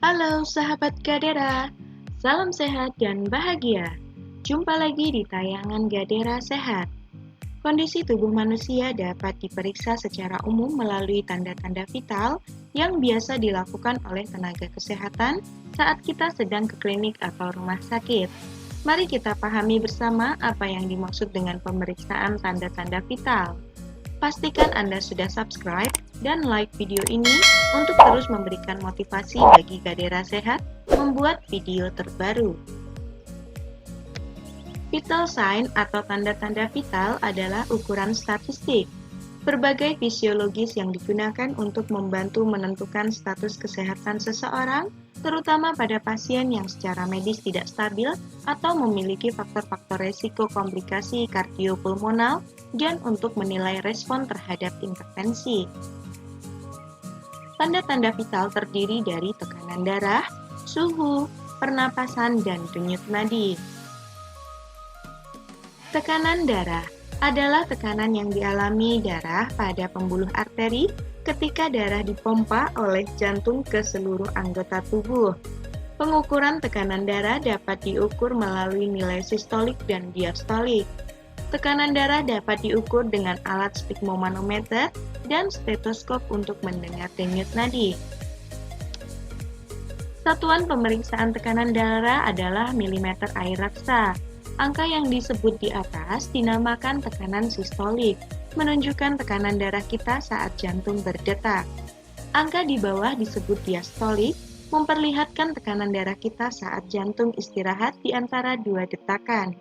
Halo sahabat Gadera, salam sehat dan bahagia. Jumpa lagi di tayangan Gadera Sehat. Kondisi tubuh manusia dapat diperiksa secara umum melalui tanda-tanda vital yang biasa dilakukan oleh tenaga kesehatan saat kita sedang ke klinik atau rumah sakit. Mari kita pahami bersama apa yang dimaksud dengan pemeriksaan tanda-tanda vital. Pastikan Anda sudah subscribe dan like video ini untuk terus memberikan motivasi bagi Gadera Sehat membuat video terbaru. Vital sign atau tanda-tanda vital adalah ukuran statistik. Berbagai fisiologis yang digunakan untuk membantu menentukan status kesehatan seseorang, terutama pada pasien yang secara medis tidak stabil atau memiliki faktor-faktor resiko komplikasi kardiopulmonal dan untuk menilai respon terhadap intervensi. Tanda-tanda vital terdiri dari tekanan darah, suhu, pernapasan, dan denyut nadi. Tekanan darah adalah tekanan yang dialami darah pada pembuluh arteri ketika darah dipompa oleh jantung ke seluruh anggota tubuh. Pengukuran tekanan darah dapat diukur melalui nilai sistolik dan diastolik. Tekanan darah dapat diukur dengan alat sphygmomanometer dan stetoskop untuk mendengar denyut nadi. Satuan pemeriksaan tekanan darah adalah milimeter air raksa. Angka yang disebut di atas dinamakan tekanan sistolik, menunjukkan tekanan darah kita saat jantung berdetak. Angka di bawah disebut diastolik, memperlihatkan tekanan darah kita saat jantung istirahat di antara dua detakan.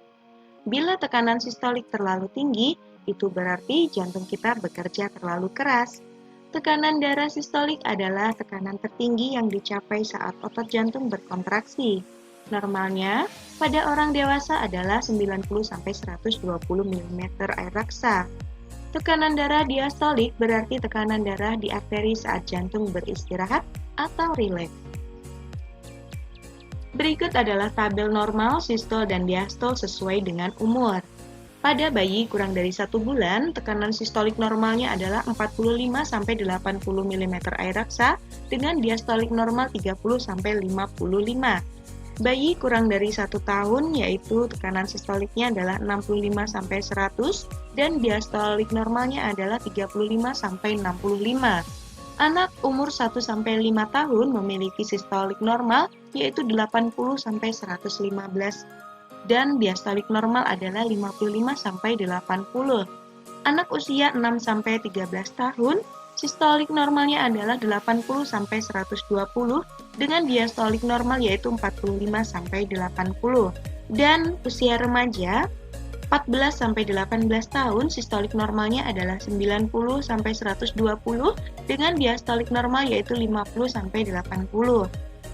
Bila tekanan sistolik terlalu tinggi, itu berarti jantung kita bekerja terlalu keras. Tekanan darah sistolik adalah tekanan tertinggi yang dicapai saat otot jantung berkontraksi. Normalnya, pada orang dewasa adalah 90-120 mm air raksa. Tekanan darah diastolik berarti tekanan darah di arteri saat jantung beristirahat atau rileks. Berikut adalah tabel normal, sistol, dan diastol sesuai dengan umur. Pada bayi kurang dari 1 bulan, tekanan sistolik normalnya adalah 45-80 mm air raksa dengan diastolik normal 30-55. Bayi kurang dari 1 tahun, yaitu tekanan sistoliknya adalah 65-100 dan diastolik normalnya adalah 35-65. Anak umur 1-5 tahun memiliki sistolik normal yaitu 80-115 dan diastolik normal adalah 55-80. Anak usia 6-13 tahun, sistolik normalnya adalah 80-120 dengan diastolik normal yaitu 45-80. Dan usia remaja 14-18 tahun, sistolik normalnya adalah 90-120 dengan diastolik normal yaitu 50-80.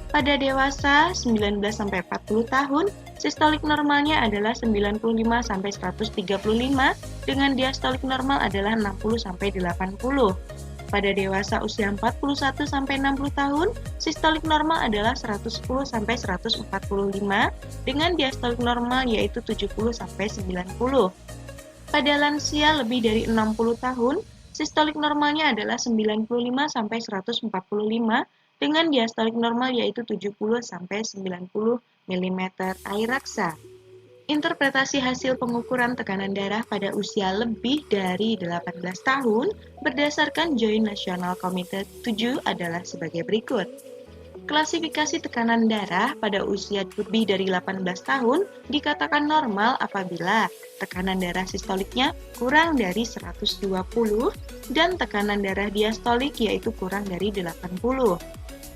Pada dewasa 19-40 tahun, sistolik normalnya adalah 95-135 dengan diastolik normal adalah 60-80. Pada dewasa usia 41-60 tahun, sistolik normal adalah 110-145 dengan diastolik normal yaitu 70-90. Pada lansia lebih dari 60 tahun, sistolik normalnya adalah 95-145 dengan diastolik normal yaitu 70-90 mm air raksa. Interpretasi hasil pengukuran tekanan darah pada usia lebih dari 18 tahun berdasarkan Joint National Committee 7 adalah sebagai berikut. Klasifikasi tekanan darah pada usia lebih dari 18 tahun dikatakan normal apabila tekanan darah sistoliknya kurang dari 120 dan tekanan darah diastolik yaitu kurang dari 80.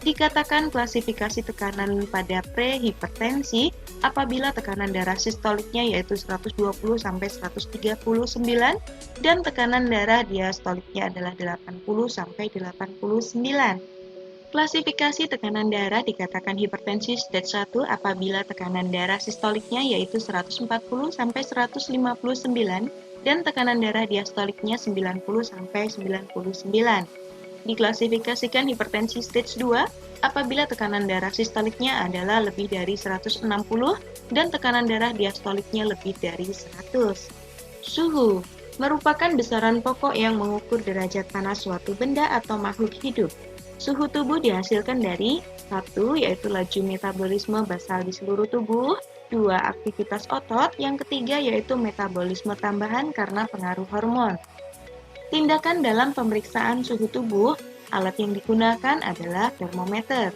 Dikatakan klasifikasi tekanan pada prehipertensi apabila tekanan darah sistoliknya yaitu 120-139 dan tekanan darah diastoliknya adalah 80-89. Klasifikasi tekanan darah dikatakan hipertensi stage 1 apabila tekanan darah sistoliknya yaitu 140-159 dan tekanan darah diastoliknya 90-99. Diklasifikasikan hipertensi stage 2 apabila tekanan darah sistoliknya adalah lebih dari 160 dan tekanan darah diastoliknya lebih dari 100. Suhu merupakan besaran pokok yang mengukur derajat panas suatu benda atau makhluk hidup. Suhu tubuh dihasilkan dari Satu, yaitu laju metabolisme basal di seluruh tubuh. Dua, aktivitas otot. Yang ketiga, yaitu metabolisme tambahan karena pengaruh hormon. Tindakan dalam pemeriksaan suhu tubuh, alat yang digunakan adalah termometer.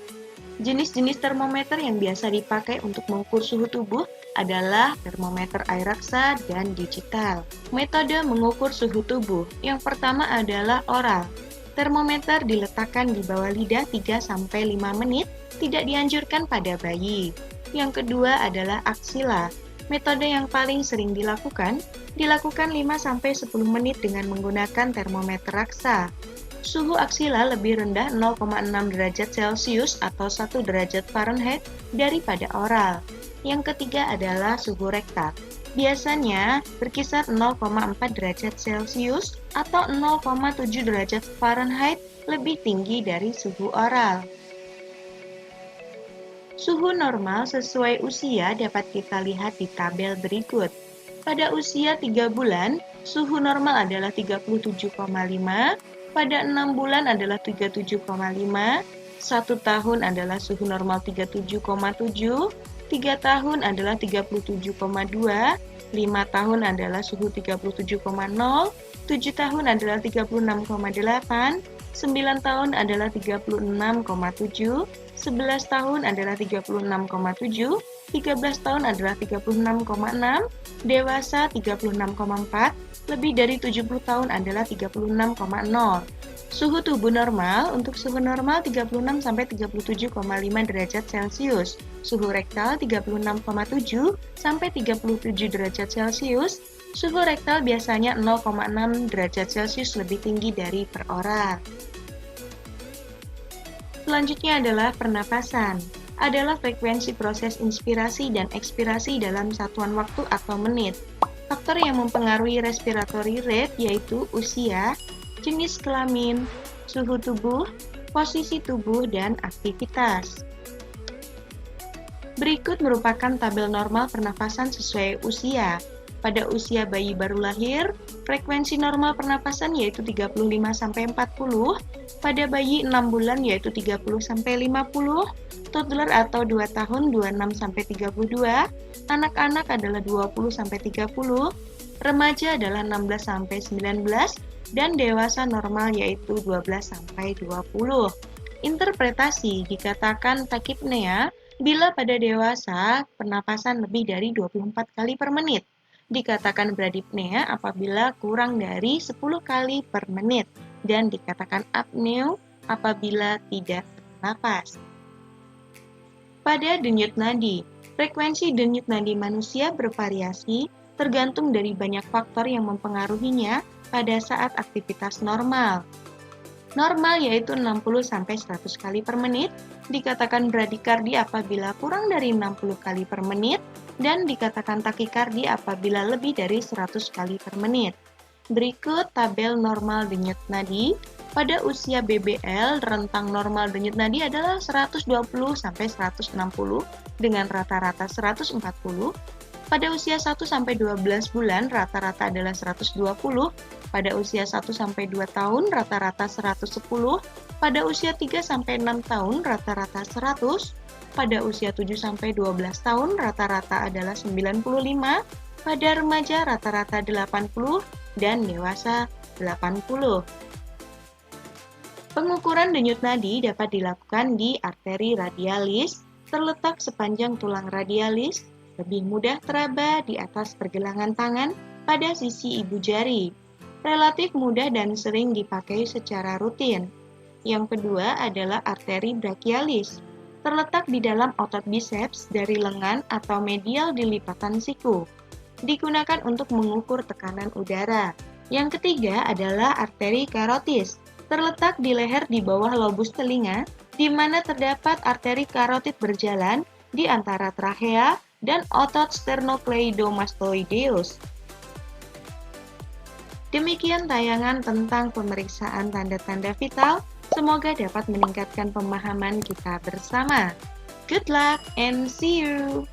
Jenis-jenis termometer yang biasa dipakai untuk mengukur suhu tubuh adalah termometer air raksa dan digital. Metode mengukur suhu tubuh yang pertama adalah oral. Termometer diletakkan di bawah lidah 3-5 menit, tidak dianjurkan pada bayi. Yang kedua adalah aksila. Metode yang paling sering dilakukan 5-10 menit dengan menggunakan termometer raksa. Suhu aksila lebih rendah 0,6 derajat Celcius atau 1 derajat Fahrenheit daripada oral. Yang ketiga adalah suhu rektal. Biasanya berkisar 0,4 derajat Celcius atau 0,7 derajat Fahrenheit lebih tinggi dari suhu oral. Suhu normal sesuai usia dapat kita lihat di tabel berikut. Pada usia 3 bulan, suhu normal adalah 37,5, pada 6 bulan adalah 37,5, 1 tahun adalah suhu normal 37,7, 3 tahun adalah 37,2, 5 tahun adalah suhu 37,0, 7 tahun adalah 36,8, 9 tahun adalah 36,7, 11 tahun adalah 36,7, 13 tahun adalah 36,6, dewasa 36,4, lebih dari 70 tahun adalah 36,0. Suhu tubuh normal untuk suhu normal 36-37,5 derajat Celcius, suhu rektal 36,7-37 derajat Celcius, suhu rektal biasanya 0,6 derajat Celcius lebih tinggi dari per oral. Selanjutnya adalah pernapasan. Adalah frekuensi proses inspirasi dan ekspirasi dalam satuan waktu atau menit. Faktor yang mempengaruhi respiratory rate yaitu usia, jenis kelamin, suhu tubuh, posisi tubuh, dan aktivitas. Berikut merupakan tabel normal pernapasan sesuai usia. Pada usia bayi baru lahir, frekuensi normal pernapasan yaitu 35-40, pada bayi 6 bulan yaitu 30-50, toddler atau 2 tahun 26-32, anak-anak adalah 20-30, remaja adalah 16-19, dan dewasa normal yaitu 12-20. Interpretasi dikatakan tachypnea bila pada dewasa pernapasan lebih dari 24 kali per menit. Dikatakan bradypnea apabila kurang dari 10 kali per menit, dan dikatakan apnea apabila tidak bernapas. Pada denyut nadi, frekuensi denyut nadi manusia bervariasi tergantung dari banyak faktor yang mempengaruhinya pada saat aktivitas normal. Normal yaitu 60-100 kali per menit, dikatakan bradikardi apabila kurang dari 60 kali per menit, dan dikatakan takikardi apabila lebih dari 100 kali per menit. Berikut tabel normal denyut nadi. Pada usia BBL, rentang normal denyut nadi adalah 120-160 dengan rata-rata 140. Pada usia 1-12 bulan, rata-rata adalah 120. Pada usia 1-2 tahun, rata-rata 110. Pada usia 3-6 tahun, rata-rata 100. Pada usia 7-12 tahun, rata-rata adalah 95. Pada remaja, rata-rata 80. Dan dewasa, 80. Pengukuran denyut nadi dapat dilakukan di arteri radialis, terletak sepanjang tulang radialis, lebih mudah teraba di atas pergelangan tangan pada sisi ibu jari. Relatif mudah dan sering dipakai secara rutin. Yang kedua adalah arteri brachialis, terletak di dalam otot biceps dari lengan atau medial di lipatan siku. Digunakan untuk mengukur tekanan udara. Yang ketiga adalah arteri karotis, terletak di leher di bawah lobus telinga, di mana terdapat arteri karotid berjalan di antara trachea dan otot sternocleidomastoideus. Demikian tayangan tentang pemeriksaan tanda-tanda vital. Semoga dapat meningkatkan pemahaman kita bersama. Good luck and see you!